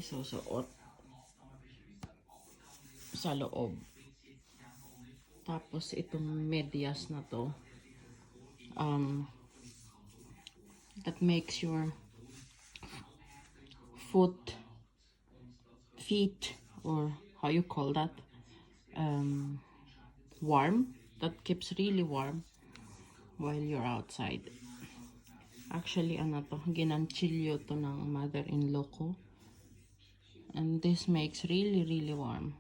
Susuot sa loob. Tapos itong medyas na to, that makes your feet, or how you call that, warm. That keeps really warm while you're outside. Actually, ano to, ginanchilyo to ng mother-in-law ko. And this makes really, really warm.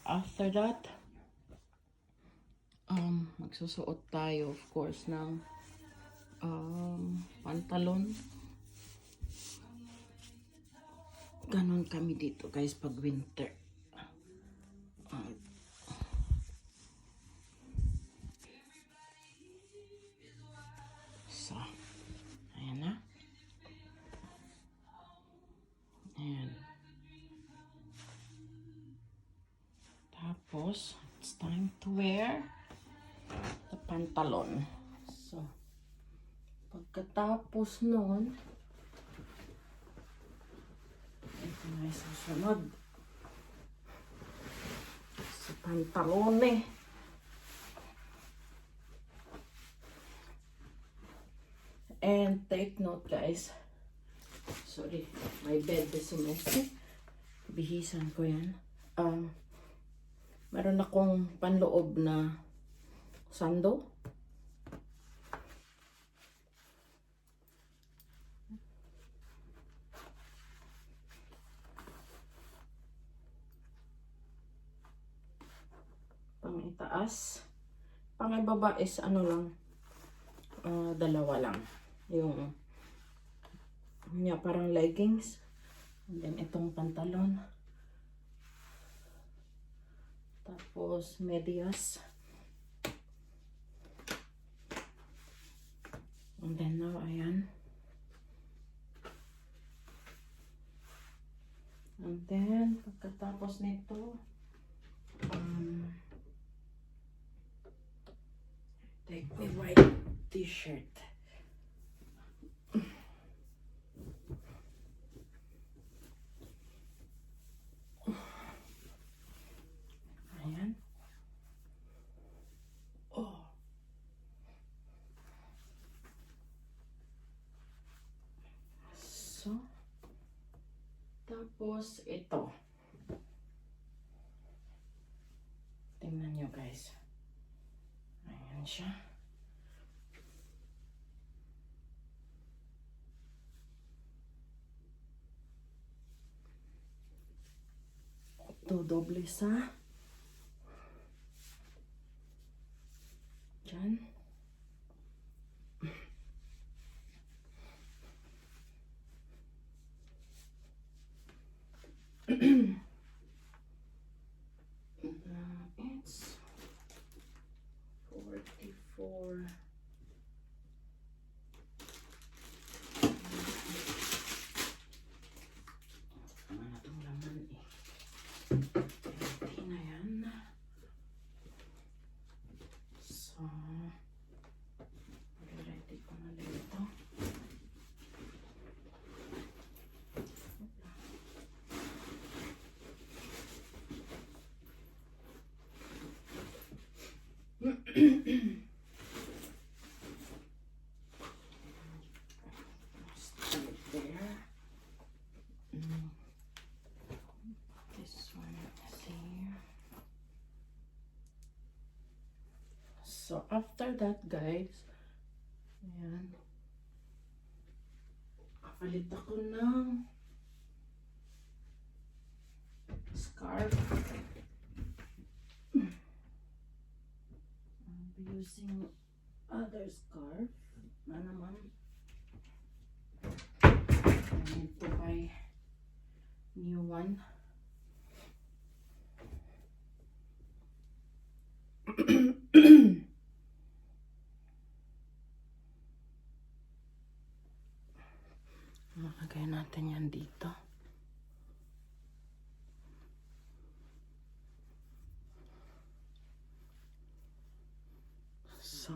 After that, magsusuot tayo, of course, ng pantalon. Ganon kami dito, guys, pag winter. So, ayan na. Ayan. Tapos, it's time to wear the pantalon. So, pagkatapos nun, ito na yung susunod. Sa pantalon eh. And take note, guys. Sorry, my bed is messy. Bihisan ko yan. Meron akong panloob na sando. Pang itaas. Pang ibaba is ano lang, dalawa lang. Yung parang leggings. And then itong pantalon. Tapos medyas. And then now, ayan. And then, pagkatapos nito, take the white t-shirt. Ayan. Oh. So, tapos ito. Tingnan nyo, guys. Ayan siya. Ito, doble sa dyan. It's 44. Ano na itong laman eh. Hindi na yan. So, ready ko na dito. Start there. This one is here. So after that, guys, ayan, kapalit ako ng scarf. I'll be using other scarf na naman. I need to buy new one. Lagay natin yan dito. So,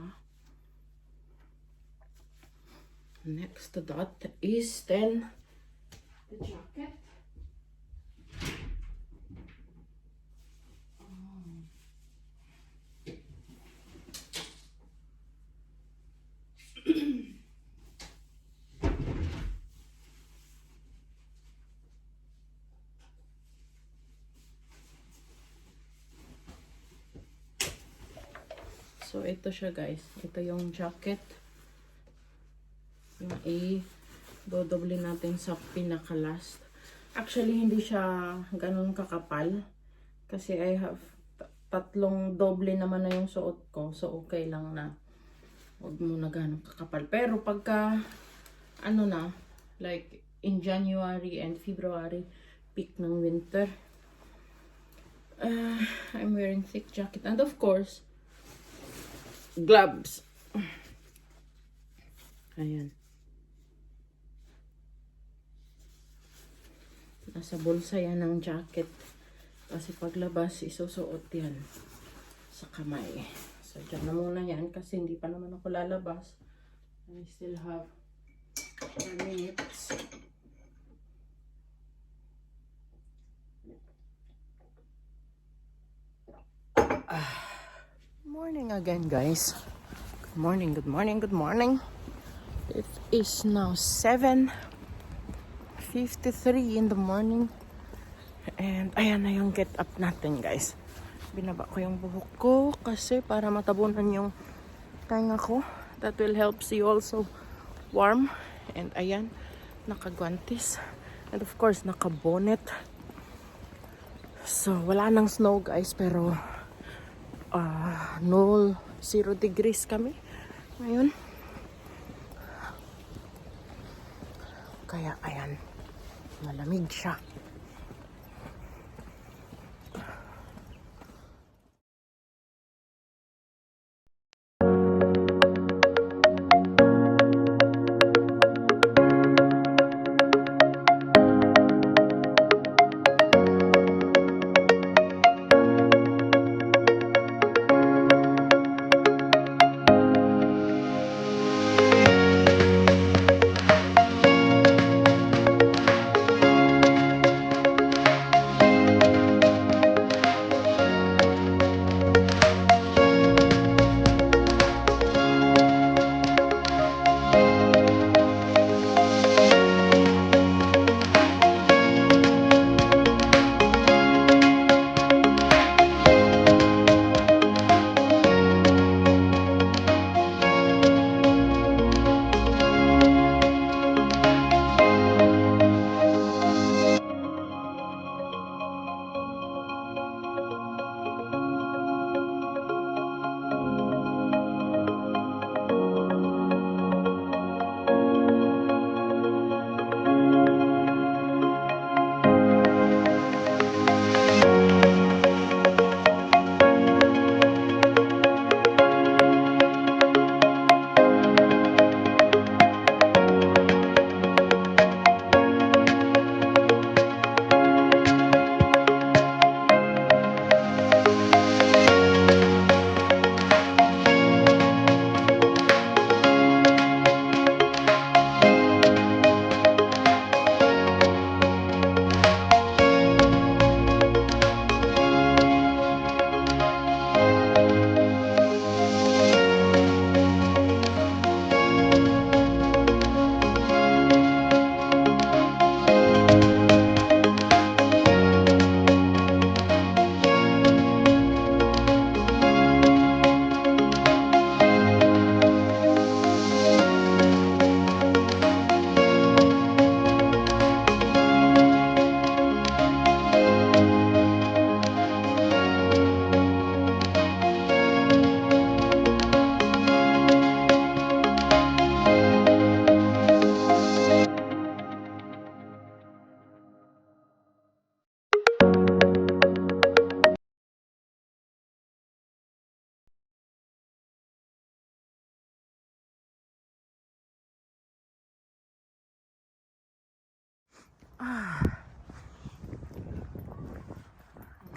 next to that is then the jacket. So, ito siya guys. Ito yung jacket. Yung dodoble natin sa pinaka-last. Actually, hindi siya ganun kakapal. Kasi I have tatlong doble naman na yung suot ko. So, okay lang na. Huwag mo na ganun kakapal. Pero pagka, ano na, like in January and February, peak ng winter, I'm wearing thick jacket. And of course, gloves. Ayan. Nasa bulsa yan ng jacket. Kasi paglabas, isusuot yan sa kamay. So, dyan na muna yan kasi hindi pa naman ako lalabas. I still have 4 minutes. Morning again, guys. Good morning, good morning, good morning. It is now 7:53 in the morning. And ayan na yung get up natin, guys. Binaba ko yung buhok ko kasi para matabunan yung tenga ko. That will help you also warm. And ayan, nakagwantis. And of course, nakabonet. So, wala nang snow, guys. Pero, 0 degrees kami ngayon. Kaya, ayan. Malamig siya.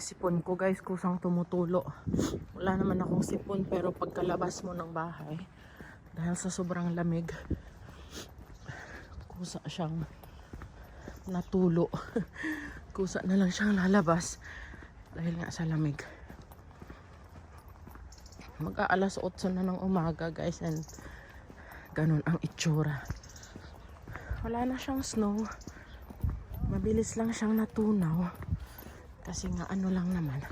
Sipon ko, guys, kusang tumutulo. Wala naman akong sipon, pero pagkalabas mo ng bahay, dahil sa sobrang lamig, kusa siyang natulo. Kusa na lang siyang lalabas dahil nga sa lamig. Mag-aalas 8 na ng umaga, guys, and ganun ang itsura. Wala na siyang snow. Mabilis lang siyang natunaw. Kasi nga ano lang naman,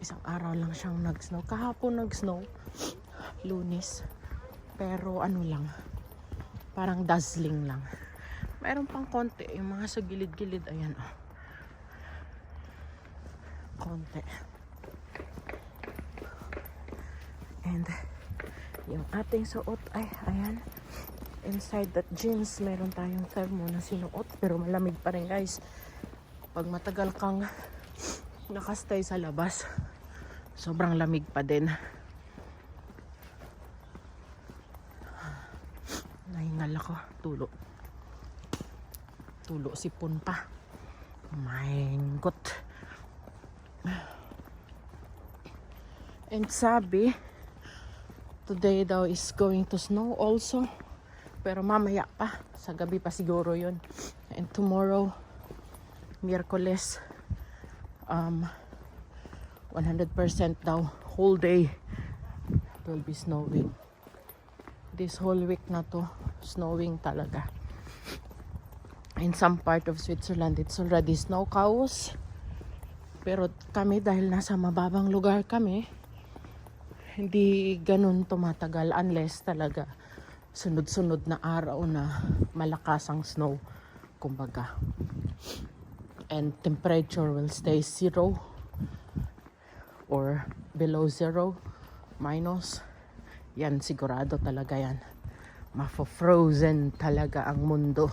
isang araw lang siyang nag-snow. Kahapon nag-snow, Lunes. Pero ano lang, parang dazzling lang. Mayroon pang konti, yung mga sa gilid-gilid, ayan oh. Konti. And yung ating suot ay ayan. Inside that jeans, meron tayong thermo na sinuot. Pero malamig pa rin guys. Pag matagal kang nakastay sa labas, sobrang lamig pa din. Nahingal ako. Tulo sipon pa. My God. And sabi, today daw is going to snow also. Pero mamaya pa. Sa gabi pa siguro yun. And tomorrow, Miyerkules, 100% daw. Whole day, it will be snowing. This whole week na to, snowing talaga. In some part of Switzerland, it's already snow chaos. Pero kami, dahil nasa mababang lugar kami, hindi ganun tumatagal unless talaga sunod-sunod na araw na malakas ang snow, kumbaga. And temperature will stay 0 or below 0, minus. Yan, sigurado talaga yan. Mafo-frozen talaga ang mundo.